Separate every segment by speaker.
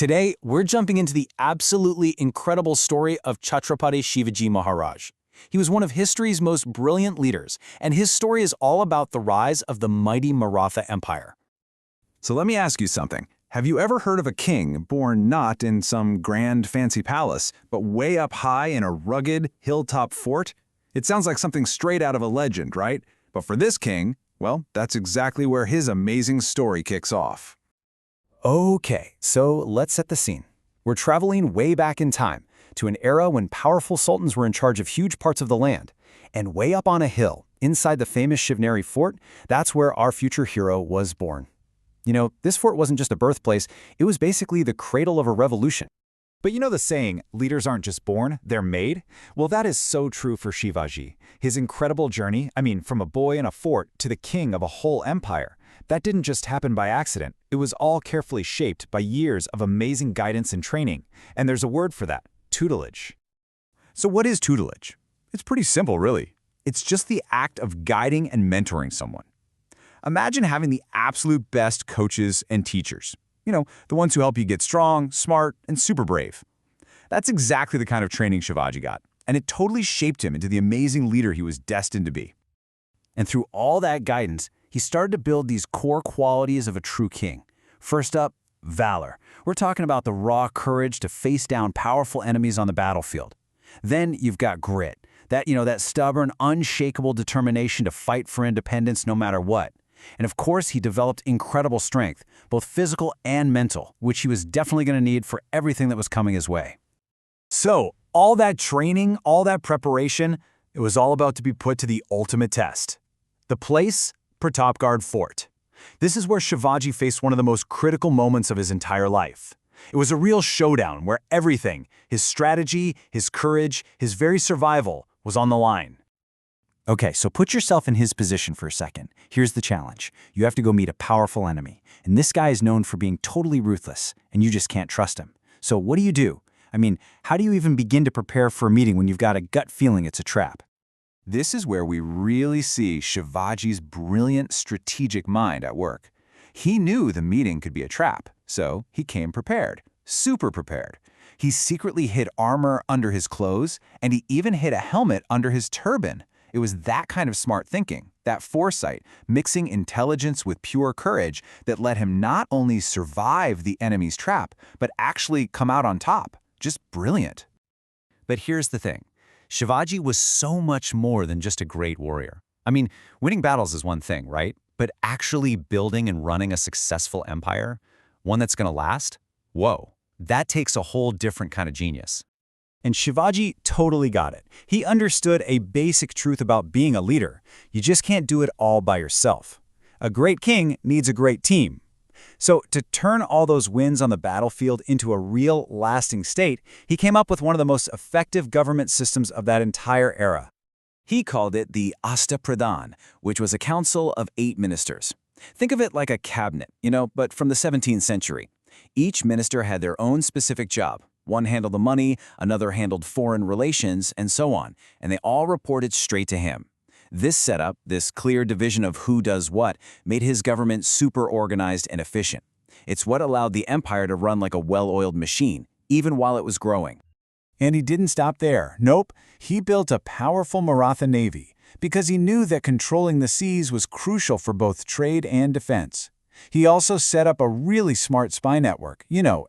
Speaker 1: Today, we're jumping into the absolutely incredible story of Chhatrapati Shivaji Maharaj. He was one of history's most brilliant leaders, and his story is all about the rise of the mighty Maratha Empire.
Speaker 2: So let me ask you something. Have you ever heard of a king born not in some grand fancy palace, but way up high in a rugged hilltop fort? It sounds like something straight out of a legend, right? But for this king, well, that's exactly where his amazing story kicks off.
Speaker 1: Okay, so let's set the scene. We're traveling way back in time to an era when powerful sultans were in charge of huge parts of the land. And way up on a hill, inside the famous Shivneri fort, that's where our future hero was born. You know, this fort wasn't just a birthplace, it was basically the cradle of a revolution.
Speaker 3: But you know the saying, leaders aren't just born, they're made? Well, that is so true for Shivaji. His incredible journey, from a boy in a fort to the king of a whole empire, that didn't just happen by accident. It was all carefully shaped by years of amazing guidance and training. And there's a word for that, tutelage.
Speaker 2: So what is tutelage? It's pretty simple, really. It's just the act of guiding and mentoring someone. Imagine having the absolute best coaches and teachers. You know, the ones who help you get strong, smart, and super brave. That's exactly the kind of training Shivaji got, and it totally shaped him into the amazing leader he was destined to be.
Speaker 1: And through all that guidance, he started to build these core qualities of a true king. First up, valor. We're talking about the raw courage to face down powerful enemies on the battlefield. Then you've got grit. That stubborn, unshakable determination to fight for independence no matter what. And of course, he developed incredible strength, both physical and mental, which he was definitely going to need for everything that was coming his way.
Speaker 2: So, all that training, all that preparation, it was all about to be put to the ultimate test. The place, Pratapgarh Fort. This is where Shivaji faced one of the most critical moments of his entire life. It was a real showdown where everything, his strategy, his courage, his very survival, was on the line.
Speaker 1: Okay, so put yourself in his position for a second. Here's the challenge. You have to go meet a powerful enemy. And this guy is known for being totally ruthless, and you just can't trust him. So what do you do? How do you even begin to prepare for a meeting when you've got a gut feeling it's a trap?
Speaker 2: This is where we really see Shivaji's brilliant strategic mind at work. He knew the meeting could be a trap, so he came prepared, super prepared. He secretly hid armor under his clothes, and he even hid a helmet under his turban. It was that kind of smart thinking, that foresight, mixing intelligence with pure courage that let him not only survive the enemy's trap, but actually come out on top. Just brilliant.
Speaker 1: But here's the thing. Shivaji was so much more than just a great warrior. Winning battles is one thing, right? But actually building and running a successful empire, one that's going to last, whoa, that takes a whole different kind of genius. And Shivaji totally got it. He understood a basic truth about being a leader. You just can't do it all by yourself. A great king needs a great team. So to turn all those wins on the battlefield into a real, lasting state, he came up with one of the most effective government systems of that entire era. He called it the Astapradhan, which was a council of 8 ministers. Think of it like a cabinet, but from the 17th century. Each minister had their own specific job. One handled the money, another handled foreign relations, and so on, and they all reported straight to him. This setup, this clear division of who does what, made his government super organized and efficient. It's what allowed the empire to run like a well-oiled machine, even while it was growing.
Speaker 2: And he didn't stop there. Nope, he built a powerful Maratha navy because he knew that controlling the seas was crucial for both trade and defense. He also set up a really smart spy network,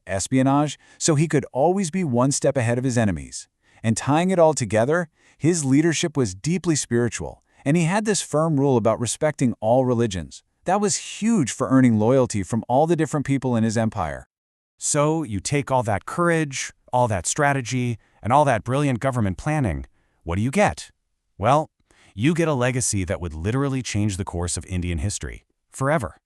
Speaker 2: espionage, so he could always be one step ahead of his enemies. And tying it all together, his leadership was deeply spiritual, and he had this firm rule about respecting all religions. That was huge for earning loyalty from all the different people in his empire.
Speaker 4: So you take all that courage, all that strategy, and all that brilliant government planning. What do you get? Well, you get a legacy that would literally change the course of Indian history, forever.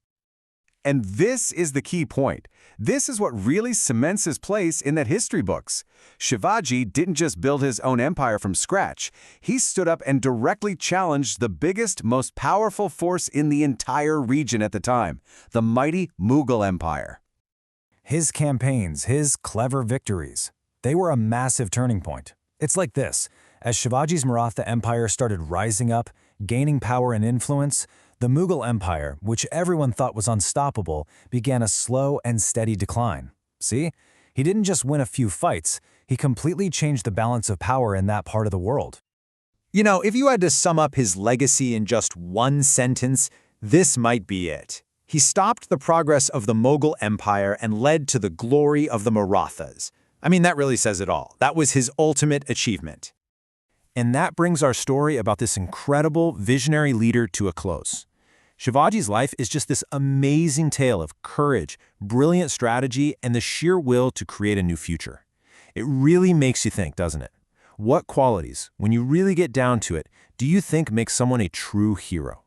Speaker 2: And this is the key point. This is what really cements his place in that history books. Shivaji didn't just build his own empire from scratch. He stood up and directly challenged the biggest, most powerful force in the entire region at the time, the mighty Mughal Empire.
Speaker 5: His campaigns, his clever victories, they were a massive turning point. It's like this. As Shivaji's Maratha Empire started rising up, gaining power and influence, the Mughal Empire, which everyone thought was unstoppable, began a slow and steady decline. See? He didn't just win a few fights, he completely changed the balance of power in that part of the world.
Speaker 3: You know, if you had to sum up his legacy in just one sentence, this might be it. He stopped the progress of the Mughal Empire and led to the glory of the Marathas. I mean, that really says it all. That was his ultimate achievement.
Speaker 4: And that brings our story about this incredible, visionary leader to a close. Shivaji's life is just this amazing tale of courage, brilliant strategy, and the sheer will to create a new future. It really makes you think, doesn't it? What qualities, when you really get down to it, do you think make someone a true hero?